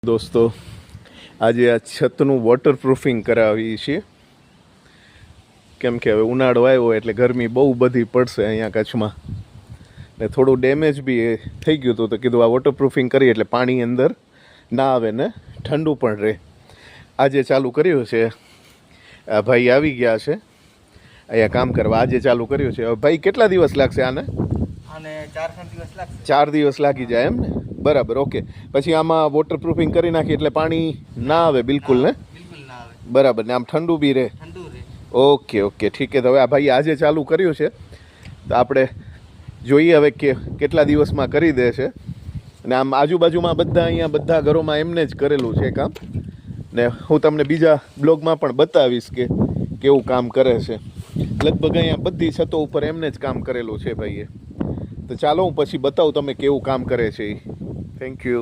દોસ્તો આજે આ છતનું વોટરપ્રૂફિંગ કરાવી છીએ કેમ કે હવે ઉનાળો આવ્યો એટલે ગરમી બહુ બધી પડશે અહીંયા કચ્છમાં ને થોડું ડેમેજ બી થઈ ગયું હતું તો કીધું આ વોટરપ્રૂફિંગ કરીએ એટલે પાણી અંદર ના આવે ને ઠંડુ પણ રહે. આજે ચાલુ કર્યું છે, આ ભાઈ આવી ગયા છે અહીંયા કામ કરવા. આજે ચાલુ કર્યું છે. હવે ભાઈ કેટલા દિવસ લાગશે આને? આને 4-5 દિવસ લાગશે. 4 દિવસ લાગી જાય એમ ને? બરાબર, ઓકે. પછી આમાં વોટરપ્રૂફિંગ કરી નાખી એટલે પાણી ના આવે બિલકુલ ને? બિલકુલ ના આવે. બરાબર, ને આમ ઠંડુ બી રહે? ઠંડુ રહે. ઓકે ઓકે, ઠીક છે. તો હવે આ ભાઈ આજે ચાલુ કર્યું છે તો આપણે જોઈએ હવે કે કેટલા દિવસમાં કરી દે છે. અને આમ આજુબાજુમાં બધા અહીંયા બધા ઘરોમાં એમને જ કરેલું છે કામ, ને હું તમને બીજા બ્લોગમાં પણ બતાવીશ કે કેવું કામ કરે છે. લગભગ અહીંયા બધી છતો ઉપર એમને જ કામ કરેલું છે ભાઈએ. તો ચાલો હું પછી બતાવું તમે કેવું કામ કરે છે એ. Thank you.